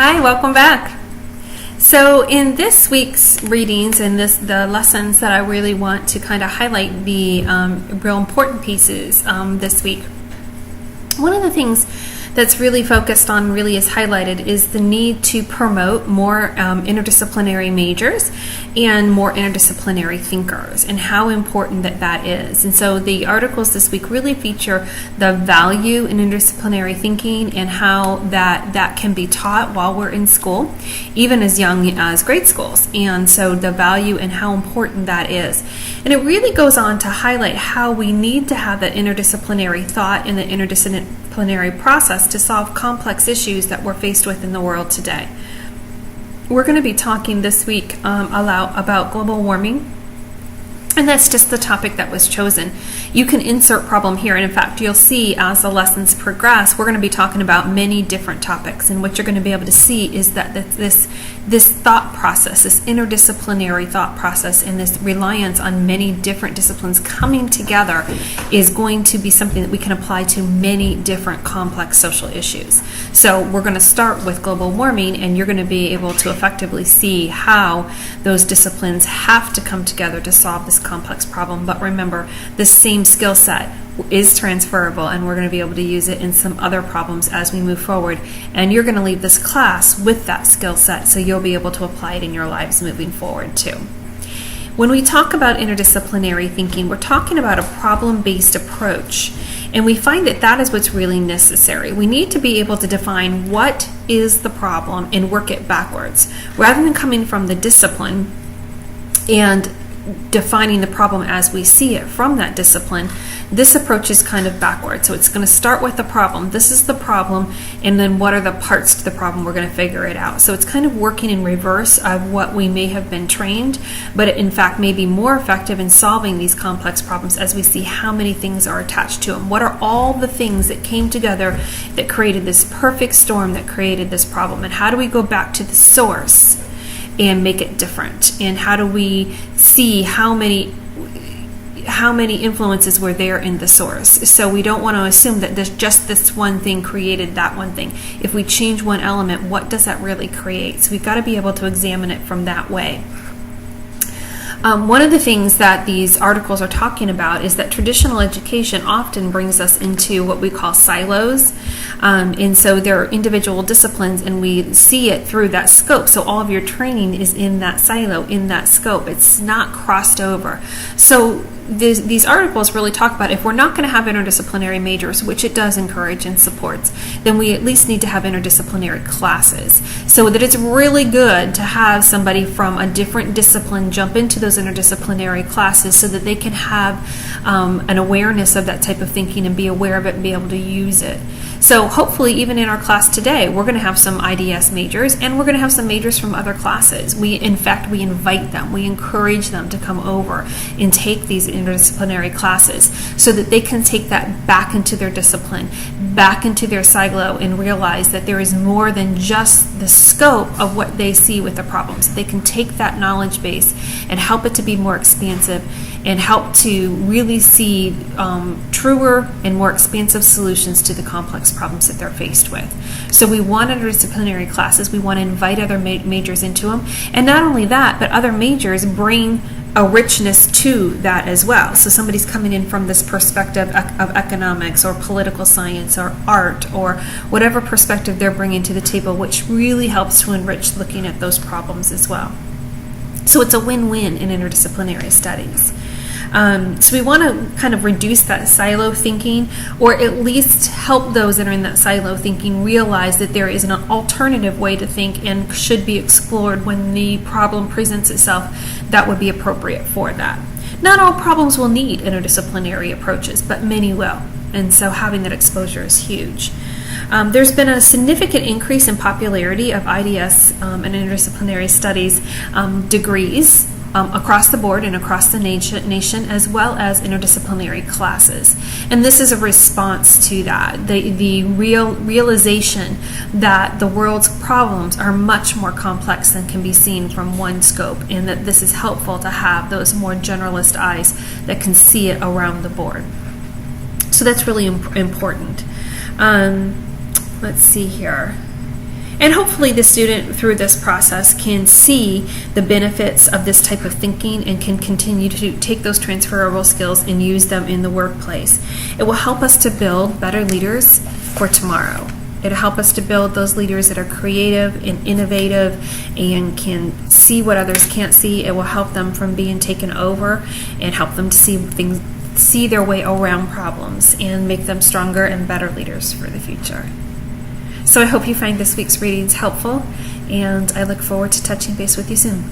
Hi, welcome back. So in this week's readings and the lessons that I really want to kind of highlight the real important pieces this week, one of the things that's really focused on, really is highlighted, is the need to promote more interdisciplinary majors and more interdisciplinary thinkers, and how important that is. And so the articles this week really feature the value in interdisciplinary thinking and how that can be taught while we're in school, even as young as grade schools. And so the value and how important that is. And it really goes on to highlight how we need to have that interdisciplinary thought and the interdisciplinary process to solve complex issues that we're faced with in the world today. We're going to be talking this week about global warming, and that's just the topic that was chosen. You can insert problem here, and in fact, you'll see as the lessons progress, we're going to be talking about many different topics, and what you're going to be able to see is that this thought process, this interdisciplinary thought process, and this reliance on many different disciplines coming together is going to be something that we can apply to many different complex social issues. So we're going to start with global warming, and you're going to be able to effectively see how those disciplines have to come together to solve this complex problem. But remember, this same skill set is transferable, and we're going to be able to use it in some other problems as we move forward. And you're going to leave this class with that skill set, so you'll be able to apply it in your lives moving forward too. When we talk about interdisciplinary thinking, we're talking about a problem-based approach, and we find that is what's really necessary. We need to be able to define what is the problem and work it backwards, rather than coming from the discipline and defining the problem as we see it from that discipline. This approach is kind of backwards. So it's going to start with the problem. This is the problem, and then what are the parts to the problem? We're going to figure it out. So it's kind of working in reverse of what we may have been trained, but it in fact may be more effective in solving these complex problems as we see how many things are attached to them. What are all the things that came together that created this perfect storm that created this problem? And how do we go back to the source and make it different? And how do we see how many influences were there in the source? So we don't want to assume that this one thing created that one thing. If we change one element, what does that really create? So we've got to be able to examine it from that way. One of the things that these articles are talking about is that traditional education often brings us into what we call silos. And so there are individual disciplines, and we see it through that scope. So all of your training is in that silo, in that scope. It's not crossed over. So these articles really talk about, if we're not going to have interdisciplinary majors, which it does encourage and supports, then we at least need to have interdisciplinary classes, so that it's really good to have somebody from a different discipline jump into those interdisciplinary classes so that they can have an awareness of that type of thinking and be aware of it and be able to use it. So hopefully even in our class today, we're going to have some IDS majors, and we're going to have some majors from other classes. In fact, we invite them, we encourage them to come over and take these interdisciplinary classes so that they can take that back into their discipline, back into their silo, and realize that there is more than just the scope of what they see with the problems. They can take that knowledge base and help it to be more expansive and help to really see truer and more expansive solutions to the complex problems that they're faced with. So we want interdisciplinary classes. We want to invite other majors into them. And not only that, but other majors bring a richness to that as well. So somebody's coming in from this perspective of economics or political science or art or whatever perspective they're bringing to the table, which really helps to enrich looking at those problems as well. So it's a win-win in interdisciplinary studies. So we want to kind of reduce that silo thinking, or at least help those that are in that silo thinking realize that there is an alternative way to think and should be explored when the problem presents itself that would be appropriate for that. Not all problems will need interdisciplinary approaches, but many will. And so having that exposure is huge. There's been a significant increase in popularity of IDS and interdisciplinary studies degrees across the board and across the nation, as well as interdisciplinary classes. And this is a response to that, the realization that the world's problems are much more complex than can be seen from one scope, and that this is helpful to have those more generalist eyes that can see it around the board. So that's really important. Let's see here. And hopefully the student through this process can see the benefits of this type of thinking and can continue to take those transferable skills and use them in the workplace. It will help us to build better leaders for tomorrow. It'll help us to build those leaders that are creative and innovative and can see what others can't see. It will help them from being taken over and help them to see their way around problems and make them stronger and better leaders for the future. So I hope you find this week's readings helpful, and I look forward to touching base with you soon.